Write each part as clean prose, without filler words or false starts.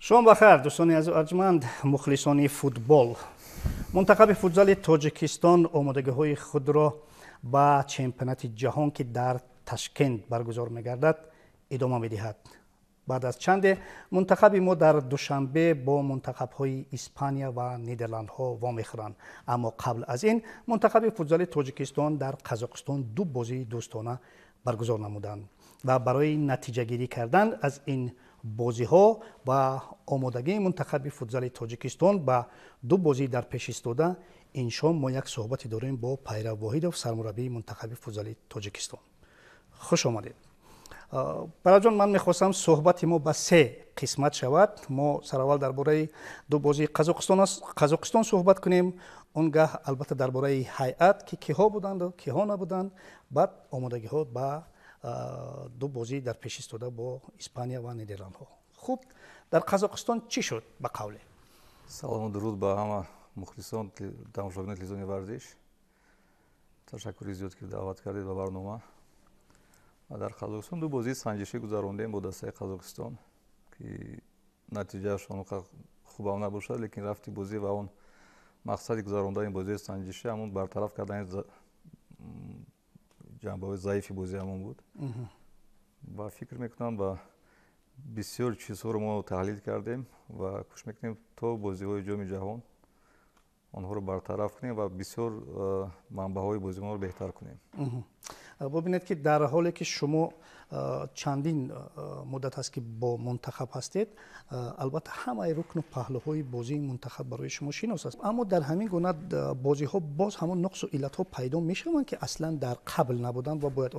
شما بخیر دوستان از ارجمند مخلصان فوتبال. منتخب فوتبال تاجیکستان آمادگی‌های خود را با چمپیونات جهان که در تاشکند برگزار می‌گردد ادامه می‌دهد. بعد از چند منتخب ما در دوشنبه با منتخب‌های اسپانیا و نیدرلندها وامیخورند، اما قبل از این منتخب فوتبال تاجیکستان در قزاقستان دو بازی دوستانه برگزار نمودند و برای نتیجه گیری کردن از این بازی ها و آمادگی منتخب فوتبال تاجیکستان با دو بازی در پیش ایستاده این شام ما یک صحبتی داریم با پیرو واحدов سرمربی منتخب فوتبال تاجیکستان. خوش آمدید. برادر جان، من میخواستم صحبت ما به سه قسمت شود. ما سراول درباره دو بازی قزاقستان صحبت کنیم، اونگاه البته درباره هیئت که کیها بودند و کیها نبودند، بعد آمادگی ها با دو بازی در پیش ایستاده با اسپانیا و نیدرلندها. خوب، در قزاقستان چی شد به قوله؟ سلام و درود به همه مخلصان тамошобини телевизиони варзиш. Ташаккури зиёд ки даъват кардед ба барнома. ва дар Қазоқистон ду бозии санҷишӣ гузарондем бо дастаи Қазоқистон ки натиҷааш онуқа хубам набошад, лекин рафти бозӣ ва он мақсади гузарондани бозии санҷишӣ ҳамон бартараф кардани ҷанбаҳои заифи бозӣ ҳамон буд. ва фикр мекунам ба бисёр чизҳоро мо таҳлил кардем ва кӯшиш мекунем то бозиҳои ҷоми ҷаҳон онҳоро бартараф кунем ва бисёр манбаъҳои бозиҳоро беҳтар кунем. бубинед ки дар ҳоле ки шумо чандин муддат ҳаст ки бо мунтахаб ҳастед, албатта ҳамаи рукну паҳлӯҳои бозии мунтахаб барои шумо шинос аст, аммо дар ҳамин гуна бозиҳо боз ҳамон нуқсу иллатҳо пайдо мешаванд ки аслан дар қабл набуданд ва бояд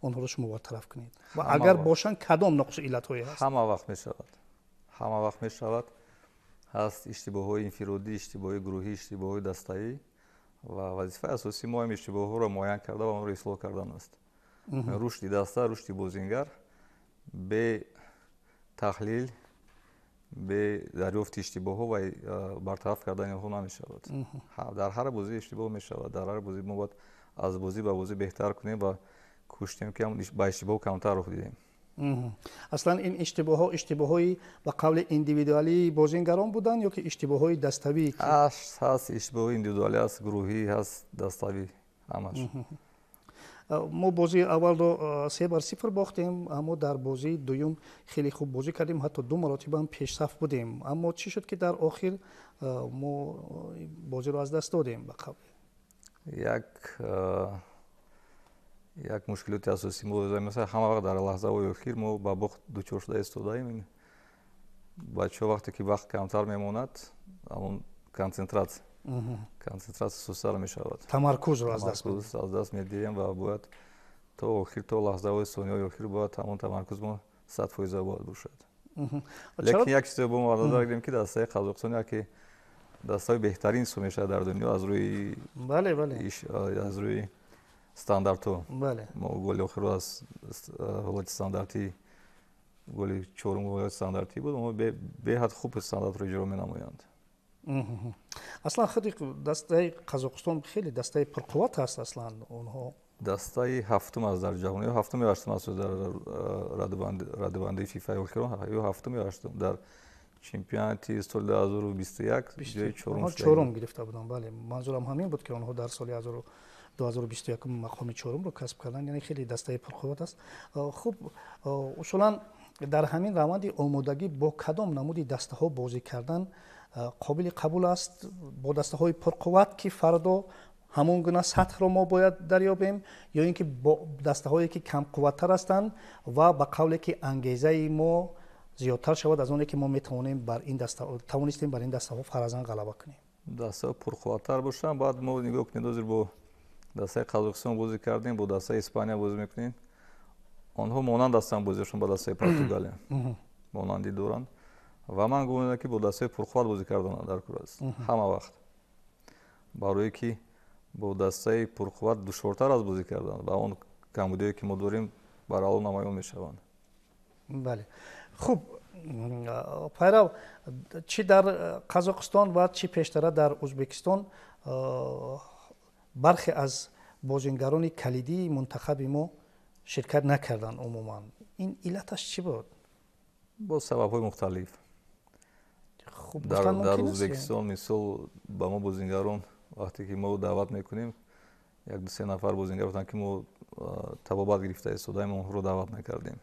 онҳоро шумо бартараф кунед ва агар бошанд кадом нуқсу иллатҳое ҳаст? ҳама вақт мешавад. ҳаст иштибоҳҳои инфиродӣ, иштибоҳи гурӯҳӣ, иштибоҳи дастаӣ ва вазифаи асосии мо ҳам иштибоҳҳоро муайян карда ва онро ислоҳ кардан аст. рушди даста, рушди бозингар бе таҳлил, бе дарёфти иштибоҳҳо ва бартараф кардани онҳо намешавад. дар ҳар бозӣ иштибоҳ мешавад, дар ҳар бозӣ мо бояд аз бозӣ ба бозӣ беҳтар кунем ва кӯшидем ки ба иштибоҳ камтар рух дидем. аслан ин иштибоҳҳои ба қавли индивидуалии бозингарон буданд ё ки иштибоҳҳои даставӣ? ҳаст иштибоҳи индивидуалӣ, ҳаст гурӯҳӣ, ҳаст даставӣ, ҳамаш. мо бозии аввалро 3-0 бохтем, аммо дар бозии дуюм хеле хуб бозӣ кардем, ҳатто ду маротиба ҳам пешсаф будем. Аммо чӣ шуд ки дар охир мо бозиро аз даст додем ба қавле? як мушкилоти асосӣ мо мисал ҳама вақт дар лаҳзаҳои охир мо ба бохт дучор шуда истодаем. бачаҳо вақте ки вақт камтар мемонад, ҳамон консентратсия сустар мешавад, тамаркузро аз даст медиҳем ва бояд то охир, то лаҳзаҳои сониҳои охир бояд ҳамон тамаркуз мо 100% бояд бошад. лекин як чизе бо мо назар гирем ки дастаи Қазоқистон яке дастаи беҳтарин ҳисоб мешавад дар дунё аз рӯи стандартҳо. мо голи охирро аз ҳолати стандартӣ, голи чорум ҳолати стандартӣ буд, онҳо беҳад хуб стандартро иҷро менамоянд. аслан худи дастаи Қазоқистон хеле дастаи пурқувват аст. аслан онҳо дастаи ҳафтум аст дар ҷаҳон, ё ҳафтум ё ҳаштум аст дар радибандии фифаи охирон, ё ҳафтум ё ҳаштум. дар чемпионати соли 2021 ҷои чорум гирифта буданд. бале, манзурам ҳамин буд ки онҳо дар соли 2021 мақоми чорумро касб карданд, яъне хеле дастаи пурқувват аст. хуб, усулан дар ҳамин раванди омодагӣ бо кадом намуди дастаҳо бозӣ кардан қобили қабул аст? бо дастаҳои пурқувват ки фардо ҳамон гуна сатҳро мо бояд дарёбем, ё ин ки бо дастаҳое ки камқувваттар ҳастанд ва ба қавле ки ангезаи мо зиёдтар шавад аз оне ки мо тавонистем бар ин дастаҳо фаразан ғалаба кунем? дастаҳо пурқувваттар бошанд, баъд мо нигоҳ кунем ҳозир бо дастаи Қазоқистон бозӣ кардем, бо дастаи Испания бозӣ мекунем. онҳо монанд ҳастанд бозиашон ба дастаи Португалия, монандӣ доранд ва ман гумон мекунам ки бо дастаи пурқувват бозӣ кардан дар кор аст ҳама вақт, барое ки бо дастаи пурқувват душвортар аст бозӣ кардан ва он камбудие ки мо дорем баръало намоён мешаванд. бале, хуб, пайрав, чӣ дар Қазоқистон ва чӣ пештара дар Ӯзбекистон бархе аз бозингарони калидии мунтахаби мо ширкат накарданд умуман. ин иллаташ чӣ буд? бо сабабҳои мухталиф. خوب گفتن در ممکن است. ازبکستان مثال با ما بازیگران وقتی که ما دعوت میکنیم یک دو سه نفر بازیگر بودن که ما طبابت گرفته ایستادیم اونها رو دعوت نکردیم.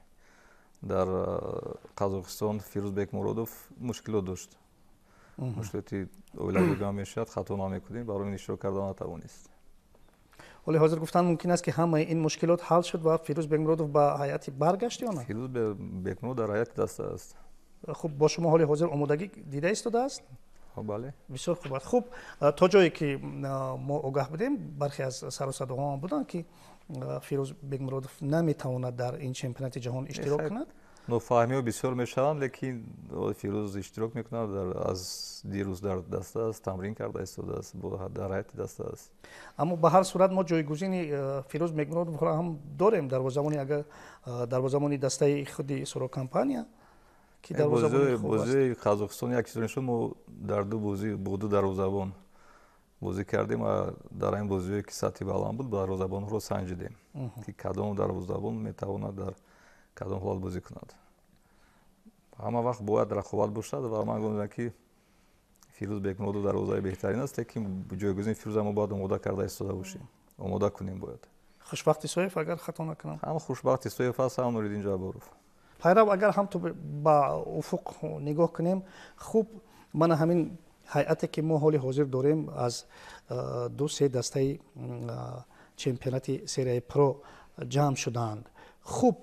در قزاقستان فیروز بک مرادوف مشکلات داشت. مشکلاتی اولویت میشد خطا نمیکنیم برای این اشتراک کردن نتوانست. ولی حاضر گفتن ممکن است که همه این مشکلات حل شد و فیروز بک مرادوف به حیات برگشت یا نه؟ فیروز بک مرادوف در حیات دست است. خب با شما حال حاضر آمادگی دیده ایستاده است؟ بله. بسیار خوب است. خب تا جایی که ما آگاه بودیم برخی از سر و صداها هم بودن که فیروز بک مرادوف نمیتواند در این چمپیونات جهان اشتراک کند. نفهمی بسیار میشوند لیکن فیروز اشتراک میکند. از دیروز در دسته است، تمرین کرده ایستاده است، در حیات دسته است. اما به هر صورت ما جایگزین فیروز بک مرادوف را هم داریم دروازه‌بان دسته خود سورا کمپانیا که دروازه‌بان خوب است. بازی قزاقستان یک چیزی ما در دو بازی با دو دروازه‌بان بازی کردیم و در این بازی که سطحی بلند بود دروازه‌بان رو سنجیدیم که کدام دروازه‌بان میتواند در کدام حالت بازی کند. همه وقت باید رقابت باشد و من گفتم که فیروز بک مرادوف دروازه بهترین است لیکن جایگزین فیروز ما باید آماده کرده ایستاده باشیم. آماده کنیم باید. خوشبختی سویف اگر خطا نکنم. هم خوشبختی سویف است هم نوریدین جابروف. پیرو اگر هم تو با افق نگاه کنیم خوب من همین هیئتی که ما حال حاضر داریم از دو سه دسته چمپیونات سری پرو جمع شدند. خوب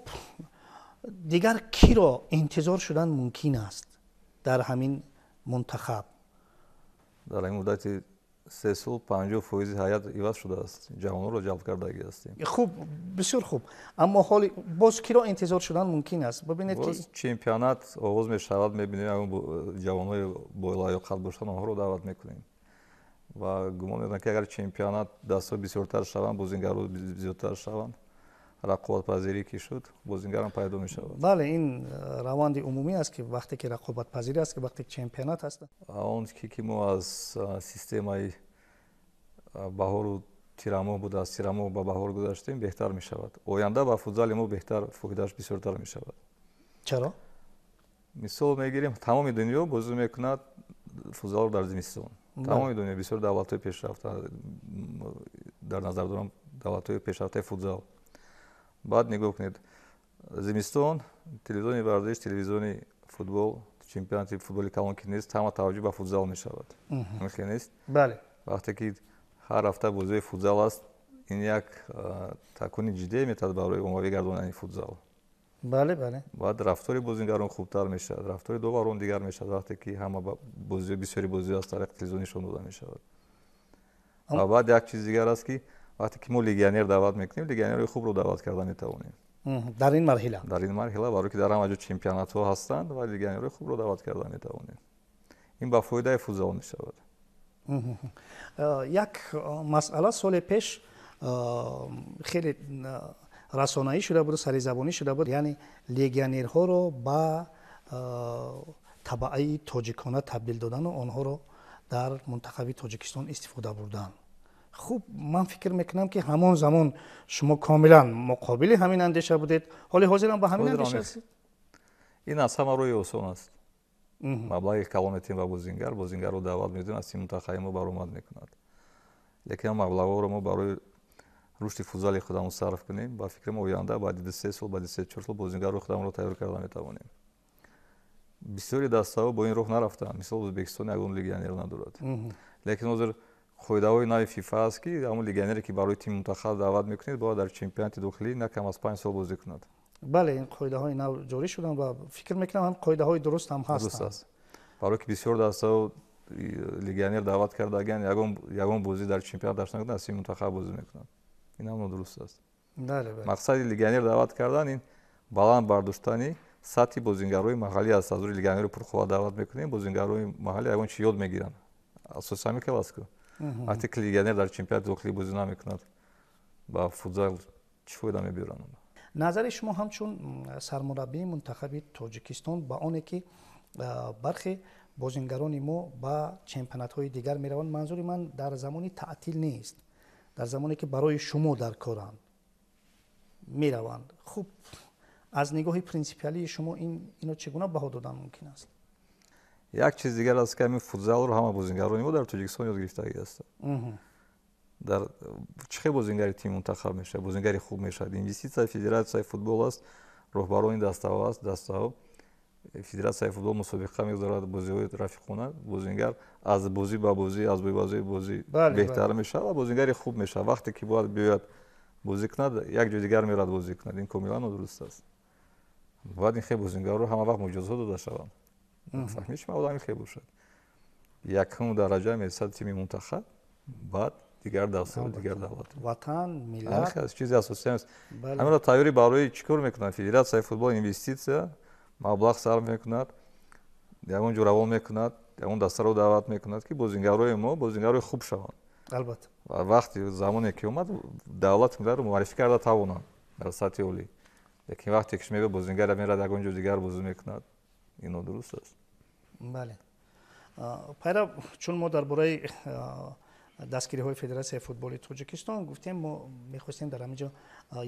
دیگر کی را انتظار شدن ممکن است در همین منتخب؟ در این مدت 3 سال 50% هیئت عوض شده است. جوانان را جلب کرده هستیم. خوب بسیار خوب. اما حال باز کی را انتظار شدن ممکن است؟ ببینید که چمپیونات آغاز می شود میبینیم اون جوانای با لایقت باشن آنها رو دعوت میکنیم و گمان میکنم که اگر چمپیونات دستا بسیارتر شوند بازیگران زیادتر شوند رقابت پذیری که شد بازیگران پیدا می شود. بله این روند عمومی است که وقتی که رقابت پذیری است که وقتی چمپیونات است اون که ما از سیستم بهار و تیرامو بود از تیرامو به بهار گذاشتیم بهتر می شود. آینده با فوتبال ما بهتر فایدهش بسیارتر می شود. چرا؟ مثال میگیریم تمام دنیا بازی میکند فوتبال در زمستان. تمام دنیا بسیار دولت‌های پیشرفته در نظر دارم دولت‌های پیشرفته فوتبال. بعد نگاه کنید زمستان تلویزیون ورزش تلویزیون فوتبال چمپیونات فوتبال کلان که نیست تمام توجه به فوتبال می شود. ممکن نیست؟ بله. وقتی که هر هفته بازی فوتبال است این یک تکون جدی میتواند برای عمومی گرداندن فوتبال. بله بله. بعد رفتار بازیگران خوبتر میشه. رفتار دوباره دیگر میشه وقتی که همه بازی بسیاری بازی از طریق تلویزیون نشون داده میشه. و بعد یک چیز دیگر است که وقتی که ما لیگیونر دعوت میکنیم لیگیونر خوب رو دعوت کرده میتوانیم. در این مرحله برای که در همه چمپیونات ها هستند و لیگیونر خوب رو دعوت کرده میتوانیم. این با فایده فوتبال میشود. یک مسئله سال پیش خیلی رسانه‌ای شده بود و سریزبانی شده بود یعنی لیگیونرها رو با تبعه تاجیکانه تبدیل دادن و آنها رو در منتخب تاجیکستان استفاده بردن. خوب من فکر میکنم که همان زمان شما کاملا مقابل همین اندیشه بودید حالی حاضر هم با همین اندیشه هستید؟ این از همه روی آسان است. مبلغ کلان تیم و بازیگر رو دعوت میدیم از تیم منتخب ما برآمد میکند. لیکن مبلغ رو ما برای رشد فوتبال خودمون صرف کنیم با فکر ما آینده بعد 3 سال بعد 3-4 سال بازیگر رو خودمون رو تیار کرده میتوانیم. بسیاری دسته‌ها با این راه نرفتن. مثلا ازبکستان یگان لیگیونر ندارد. لیکن حاضر قاعده‌های نو فیفا است که همون لیگیونری که برای تیم منتخب دعوت میکنید باید در چمپیونات داخلی نه کم از 5 سال بازی کند. بله این قاعده‌های نو جاری شدن و فکر میکنم هم قاعده‌های درست هم هستند. برای که بسیار دسته‌ها لیگیونر دعوت کرده اگر یگان بازی در چمپیونات داشته نکنند از تیم منتخب بازی میکنند. این هم درست است. بله بله. مقصد لیگیونر دعوت کردن این баланд бардоштани сатҳи бозингарои маҳаллӣ аст. аз рӯи легионери пурқувват даъват мекунем. Бозингарои маҳаллӣ ягон чи ёд мегиранд. асоси ҳамин кал аст ку вақте ки легионер дар чемпионати дохилӣ бозӣ намекунад ба футзал чӣ фоида мебиранд? назари шумо ҳамчун сармураббии мунтахаби тоҷикистон ба оне ки бархе бозингарони мо ба чемпионатҳои дигар мераванд, манзури ман дар замони таътил нест, дар замоне ки барои шумо дар коранд мераванд. хуб аз нигоҳи принсипиалии шумо ино чӣ гуна баҳо додан мумкин аст? як чиз дигар аст ки ҳамин футзалро ҳама бозингарони мо дар тоҷикистон ёд гирифтагӣ ҳастанд. дар чӣ хел бозингари тими мунтахаб мешавад, бозингари хуб мешавад. Инвеститсияи федератсияи футбол аст, роҳбарони дастаҳо аст, дастаҳо федератсияи футбол мусобиқа мегузорад, бозиҳои рафиқона, бозингар аз бозӣ ба бозӣ, аз бозӣ бозӣ беҳтар мешавад ва бозингари хуб мешавад. вақте ки бояд биёяд бозӣ кунад, як ҷои дигар меравад бозӣ кунад. ин комилан нодуруст аст. бояд ин хел бозингарро ҳама вақт муҷозот дода шаванд. фаҳмид шумо одами хел бошад. якум дараҷа месад тими мунтахаб, баъд дигар давсаро дигар давлат. ватан, миллат чизи асосӣ аст. ҳаминро тайёри барои чӣ кор мекунад? Федератсияи футбол инвеститсия маблағ сарф мекунад, ягон ҷо равон мекунад, ягон дастаро даъват мекунад ки бозингарои мо бозингарои хуб шаванд. албатта. ва вақти замоне ки омад давлат миллатро муаррифӣ карда тавонанд дар сатҳи олӣ. лекин вақте ки шумебе бозингар мерад ягон ҷо дигар бозӣ мекунад, ин нодуруст аст. бале. пайра чун мо дар бораи дастгириҳои федератсияи футболи тоҷикистон гуфтем, мо мехостем дар ҳаминҷо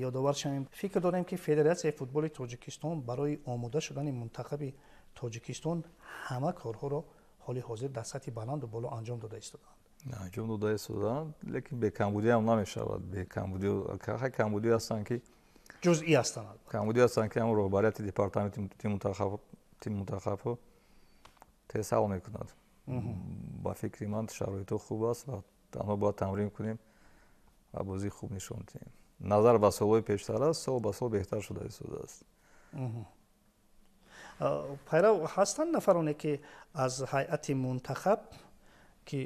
ёдовар шавем. фикр дорем ки федератсияи футболи тоҷикистон барои омода шудани мунтахаби тоҷикистон ҳама корҳоро ҳоли ҳозир дар сатҳи баланду боло анҷом дода истоданд. анҷом дода истоданд, лекин бекамбудӣ ҳам намешавад. камбудӣ ҳастанд ки ҷузъӣ ҳастанд. камбудӣ ҳастанд ки ҳамн роҳбарияти департаменти тими мунтахабҳо тез ҳал мекунад. ба фикри ман шароито хуб аст ва танҳо бояд тамрин кунем ва бозии хуб нишон диҳем. назар ба солҳои пештар аст, сол ба сол беҳтар шуда истодааст. пайрав ҳастанд нафароне ки аз ҳайати мунтахаб ки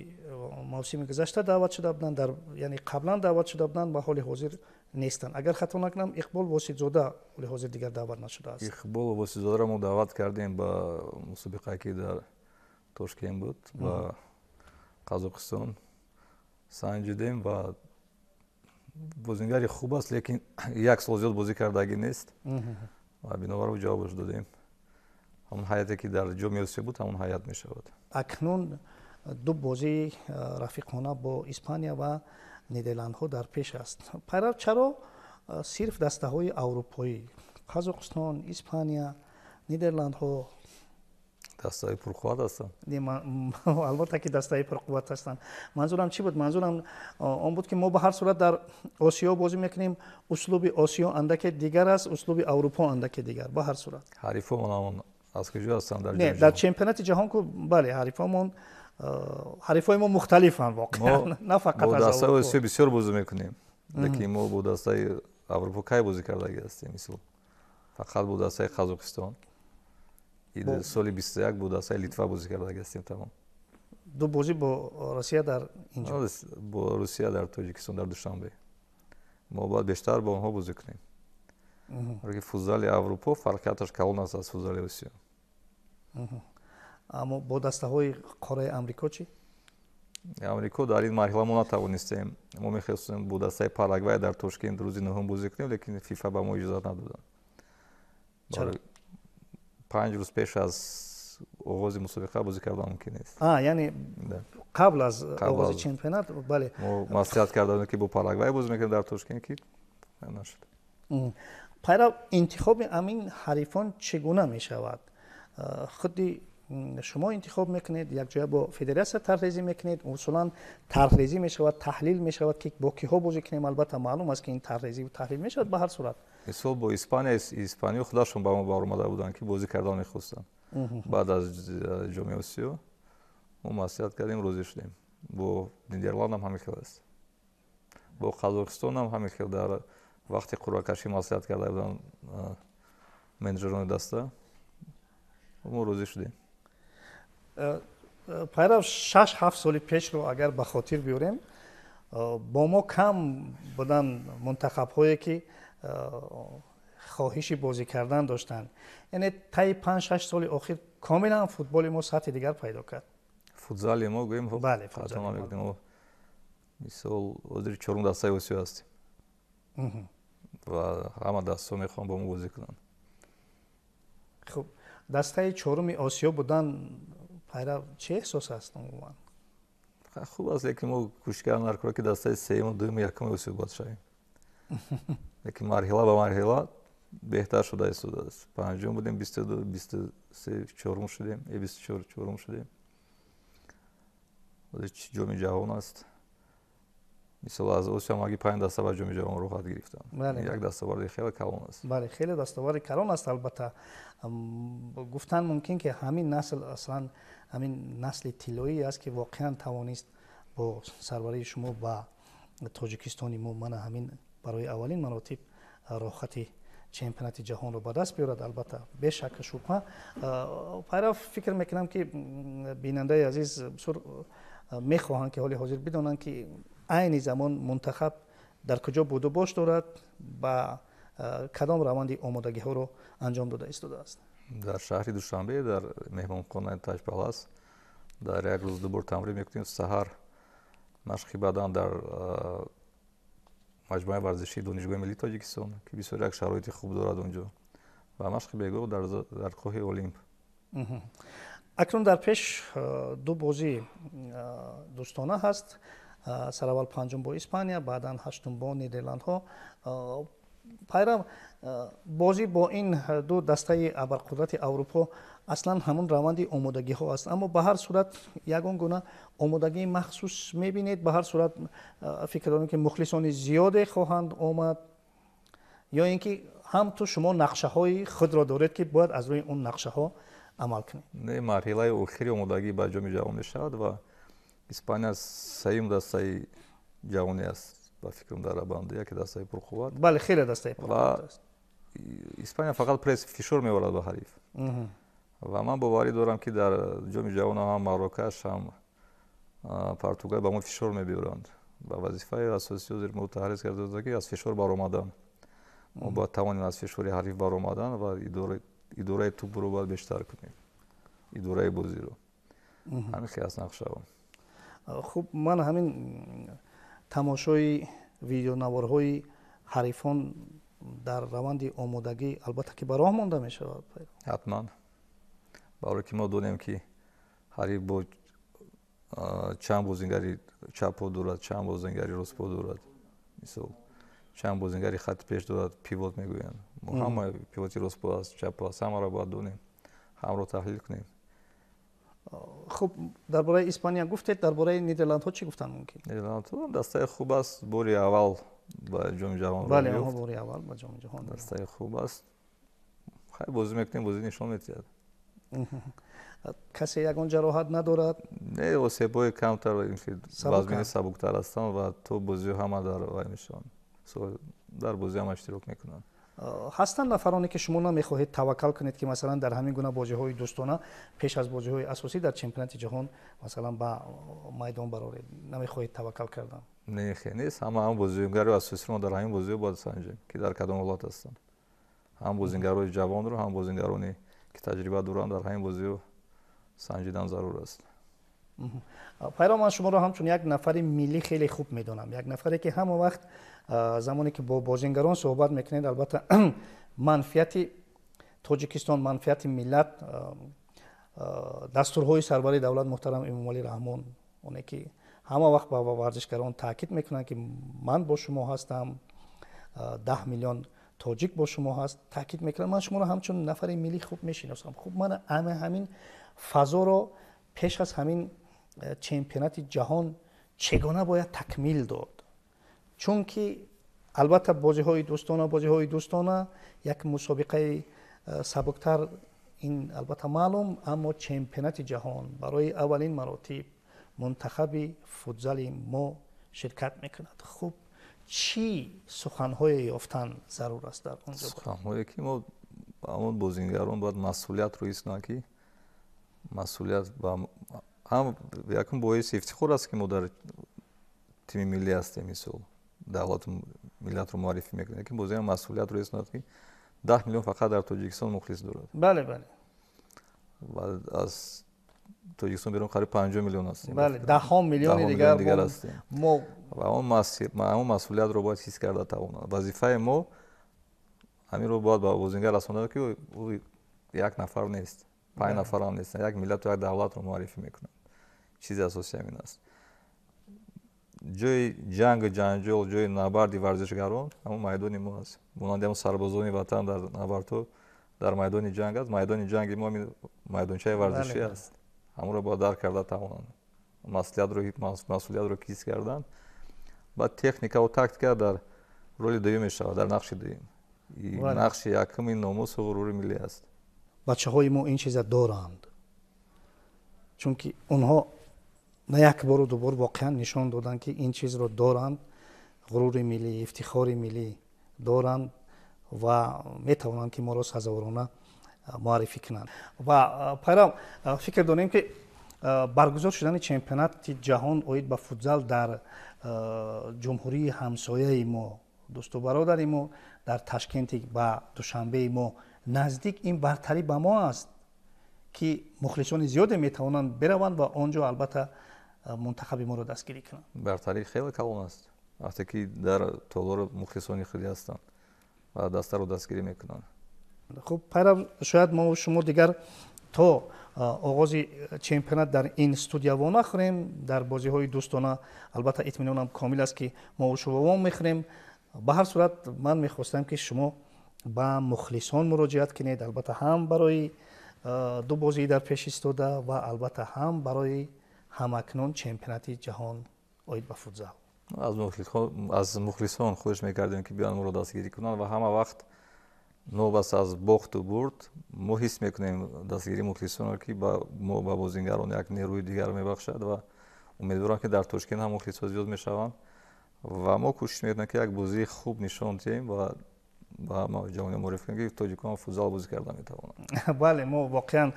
мавсими гузашта даъват шуда буданд, яъне қаблан даъват шуда буданд, ба ҳоли ҳозир нестанд. агар хато накунам, иқбол воситзода ҳоли ҳозир дигар даъват нашудааст. иқбол воситзодаро мо даъват кардем ба мусобиқае ки дар тошкент буд, ба қазоқистон санҷидем ва бозингари хуб аст, лекин як сол зиёд бозӣ кардагӣ нест ва бинобар ӯ ҷавобаш додем. ҳамон ҳайате ки дар ҷоми осиё буд, ҳамон ҳайат мешавад. акнун ду бозии рафиқона бо Испания ва Нидерландҳо дар пеш аст. пайрав чаро сирф дастаҳои аврупоӣ, Қазоқистон, Испания, Нидерландҳо дастаи пурқувват ҳастанд? албатта ки дастаи пурқувват ҳастанд. манзурам чӣ буд? манзурам он буд ки мо ба ҳар сурат дар осиё бозӣ мекунем. услуби осиё андаке дигар аст, услуби аврупо андаке дигар. ба ҳар сурат ҳарифомон ҳамон аз куҷо ҳастанд? дар чемпионати ҷаҳон ку бале, ҳарифои мо мухталифанд воқеан, на фақат бо аз дастаи аврупо. осиё бисёр бозӣ мекунем, лекин мо бо дастаи аврупо кай бозӣ кардагӣ ҳастем. мисол фақат бо дастаи Қазоқистон, соли 21 бо дастаи Литва бозӣ кардагӣ ҳастем. тамом. ду бозӣ бо Русия дар инҷо. бо Русия дар Тоҷикистон дар Душанбе. мо бояд бештар бо онҳо бозӣ кунем. ки футзали аврупо фарқияташ калон аст аз футзали осиё. аммо бо дастаҳои қораи амрико чӣ? амрико дар ин марҳила мо натавонистем. мо мехостем бо дастаи Парагвай дар Тошкент рӯзи 9 бозӣ кунем, лекин фифа ба мо иҷозат надоданд. чаро? 5 рӯз пеш аз оғози мусобиқа бозӣ кардан мумкин нест. яъне қабл аз оғози чемпионат. бале, мо маслиҳат карда будем ки бо Парагвай бозӣ мекунем дар Тошкент, ки нашуд. пайрав интихоби амин ҳарифон чӣ гуна мешавад? худи шумо интихоб мекунед, якҷоя бо федератсия тарҳрезӣ мекунед, усулан тарҳрезӣ мешавад, таҳлил мешавад ки бо киҳо бозӣ кунем. албатта маълум аст ки ин тарҳрезӣ таҳлил мешавад. ба ҳар сурат мисол бо испаниё худашон ба мо баромада буданд ки бозӣ кардан мехостанд. баъд аз ҷоми осиё мо маслиҳат кардем, розӣ шудем. бо Нидерланд ҳам ҳамин хел аст, бо Қазоқистон ҳам ҳамин хел. дар вақти қуръакашӣ маслиҳат карда буданд менеҷерони даста, мо розӣ шудем. пайрав 6-7 соли пешро агар ба хотир биёрем, бо мо кам буданд мунтахабҳое ки хоҳиши бозӣ кардан доштанд. яъне таи 5-6 соли охир комилан футболи мо сатҳи дигар пайдо кард. футзали мо гӯем бале, мисол ҳозир 4 дастаи осиё ҳастем ва ҳама дастаҳо мехоҳанд бо мо бозӣ кунанд. хуб, дастаи 4 осиё будан пайрав чӣ эҳсос аст умуман? хуб аст, лекин мо кӯшиш кардем дар кора ки дастаи 3-ум, 2-ум, 1-ум осиё бояд шавем. лекин марҳила ба марҳила بهتر شده است. پنجم بودیم 22 23 چهارم شدیم 24 چهارم شدیم. جام جهان است. مثلا از آسیا ماگی 5 دستاورد جام جهان رو خواهد گرفتن. یک دستاورد خیلی کلان است. بله خیلی دستاورد کلان است. البته گفتن ممکن که همین نسل اصلا همین نسل طلایی است که واقعا توانست با سربری شما با تاجیکستانی ما من همین برای اولین مراتب راحت چمپیونات جهان رو به دست بیارد. البته به شک شبهه پیرو فکر میکنم که بیننده عزیز بسیار میخواهند که حال حاضر بدانند که عین زمان منتخب در کجا بود و باش دارد و کدام روند آمادگی ها رو انجام داده است. در شهر دوشنبه در مهمانخانه تاج پالاس در یک روز دو بار تمرین میکنیم. سحر مشق بدن در مجموعه ورزشی دانشگاه ملی تاجیکستان که بسیار یک شرایط خوب دارد اونجا و مشق بیگاه در کوه المپ. اکنون در پیش دو بازی دوستانه هست. سر اول پنجم با اسپانیا، بعدا هشتم با نیدرلندها. پیرو بازی با این دو دسته ابرقدرت اروپا اصلا همون روند آمادگی ها است، اما به هر صورت یگان گونه آمادگی مخصوص میبینید؟ به هر صورت فکر دارم که مخلصان زیاد خواهند آمد یا اینکه هم تو شما نقشه های خود را دارید که باید از روی اون نقشه ها عمل کنید؟ نه، مرحله آخری آمادگی به جام جهانی میشود و اسپانیا سوم دسته جهانی است. با فکرم در بنده یک دسته پرقوت. بله خیلی دسته پرقوت است. اسپانیا فقط پرس فشار می‌آورد به حریف. و من باوری دارم که در جام جهانی هم مراکش هم پرتغال با ما فشار می‌بیارند. و وظیفه اساسی وزیر متحرک کرده است که از فشار برآمدن. ما باید توانیم از فشار حریف برآمدن و اداره توپ رو باید بیشتر کنیم. اداره بازی رو. همین خیلی از نقشه هم. خب من همین تماشای ویدیو نوارهای حریفان در روند آمادگی البته که براه مانده می شود. حتما برای که ما دونیم که حریف با چند بازیگری چپ دارد، چند بازیگری راست دارد، مثلا چند بازیگری خط پیش دارد، پیوت میگویند. ما هم پیوتی راست است، چپ است، همه را باید دونیم، هم را تحلیل کنیم. خب درباره اسپانیا گفتید، درباره نیدرلندها چی گفتن ممکن؟ نیدرلندها دسته خوب است، باری اول با جام جهان. بله اونها باری اول با جام جهان دسته خوب است. خیلی بازی میکنیم، بازی نشون میدهد. کسی یگان جراحت ندارد؟ نه، وسیبای کمتر و وزن سبکتر هستند و تو بازی همه در وای میشن. در بازی هم اشتراک میکنن. هستند نفرانی که شما نمیخواهید توکل کنید که مثلا در همین گونه بازی‌های دوستانه پیش از بازی‌های اساسی در چمپیونات جهان مثلا با میدان برآورید؟ نمیخواهید توکل کردن؟ نه خیلی نیست. هم بازیگر اساسی رو در همین بازی باید سنجیم که در کدام حالت هستند. هم بازیگرای جوان رو هم بازیگرانی که تجربه دارند در همین بازی سنجیدن ضرور است. پیرو من شما رو همچون یک نفر ملی خیلی خوب میدونم، یک نفری که همه وقت زمانی که با بازیگران صحبت میکنید البته منفعت تاجیکستان، منفعت ملت، دستورهای سربری دولت محترم امامعلی رحمان اونه که همه وقت با ورزشکاران تاکید میکنن که من با شما هستم، 10 میلیون تاجیک با شما هست، تاکید میکنن. من شما رو همچون نفر ملی خوب میشناسم. خب من همین فضا رو پیش از همین چمپیونات جهان چگونه باید تکمیل داد؟ چون که البته بازی‌های دوستانه یک مسابقه سبکتر این البته معلوم، اما چمپیونات جهان برای اولین مراتب منتخب فوتزال ما شرکت میکند. خب چی سخن‌های یافتن ضرور است در اونجا؟ سخن‌هایی که ما همون بازیگران باید مسئولیت رو حس کنند که مسئولیت هم یکم باعث افتخار است که ما در تیم ملی هستیم. مثلا دولت ملت رو معرفی میکنه که بازیگر مسئولیت رو حس کنند که 10 میلیون فقط در تاجیکستان مخلص دارد. بله و از تاجیکستان بیرون قریب 50 میلیون هستیم. بله 10 میلیون دیگر هستیم. ما و اون مسئولیت رو باید حس کرده تواند. وظیفه ما همین رو باید با بازیگر رساند که او یک نفر نیست، 5 نفر هم نیست، یک ملت و یک دولت رو معرفی میکنند. چیز اساسی همین است. ҷойи ҷангу ҷанҷол, ҷойи набарди варзишгарон ҳамон майдони мо аст. Монанди ҳамон сарбозони ватан дар набардҳо дар майдони ҷанг аст. Майдони ҷанги мо майдончаи варзишӣ аст. ҳамонро бояд дарк карда тавонанд. масъулиятро ҳис кардан. Баъд техникаву тактика дар роли дуюм мешавад, дар нақши дуюм. нақши якуми номусу ғурури миллӣ аст. бачаҳои мо ин чиза доранд, чунки онҳо на як бору дубор воқеан нишон доданд ки ин чизро доранд, ғурури миллӣ, ифтихори миллӣ доранд ва метавонанд ки моро сазоворона муаррифӣ кунанд. Ва пайрам фикр дорем ки баргузор шудани чемпионати ҷаҳон оид ба футзал дар ҷумҳурии ҳамсояи мо, дӯсту бародари мо дар Ташкенти ба душанбеи мо наздик ин бартарӣ ба мо аст ки мухлисони зиёде метавонанд бираванд ва он ҷо албатта мунтахаби моро дастгирӣ кунанд. Бартарӣ хеле калон аст вақте ки дар толор мухлисони худи ҳастанд ва дастаро дастгирӣ мекунанд. хуб пайрав, шояд мо шумо дигар то оғози чемпионат дар ин студия вонахӯрем. Дар бозиҳои дӯстона албатта итминонам комил аст ки мо шумо вон мехӯрем. ба ҳар сурат ман мехостам ки шумо ба мухлисон муроҷиат кунед, албатта ҳам барои ду бозии дар пеш истода ва албатта ҳам барои ҳамакнун чемпионати ҷаҳон оид ба футзал. аз мухлисон хоҳиш мекардем ки биён моро дастгирӣ кунанд ва ҳама вақт новбаст аз бохту бурд мо ҳис мекунем дастгирии мухлисонро ки мо ба бозигарон як нерӯи дигар мебахшад ва умедворам ки дар Тошкент ҳам мухлисҳо зиёд мешаванд ва мо кӯшиш мекунем ки як бозии хуб нишон диҳем ва ба ҳама ҷаҳониё маъриф кунем ки тоҷикон футзал бозӣ карда метавонанд. бале, мо воқеан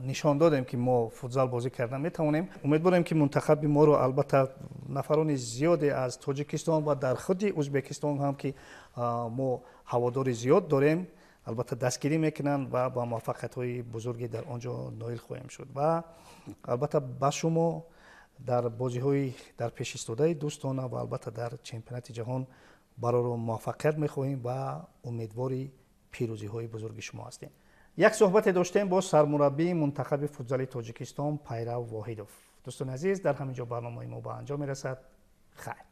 нишон додем ки мо футзал бозӣ карда метавонем. умедворем ки мунтахаби моро албатта нафарони зиёде аз Тоҷикистон ва дар худи Ӯзбекистон ҳам ки мо ҳаводори зиёд дорем, албатта дастгирӣ мекунанд ва ба муваффақиятҳои бузурге дар он ҷо ноил хоҳем шуд. ва албатта ба шумо дар бозиҳои дар пешистодаи дӯстона ва албатта дар чемпионати ҷаҳон бароро муваффақият мехоҳем ва умедвори пирӯзиҳои бузурги шумо ҳастем. як суҳбате доштем бо сармураббии мунтахаби футзали Тоҷикистон Пайрав Воҳидов. дӯстони азиз, дар ҳамин ҷо барномаи мо ба анҷом мерасад. хайр.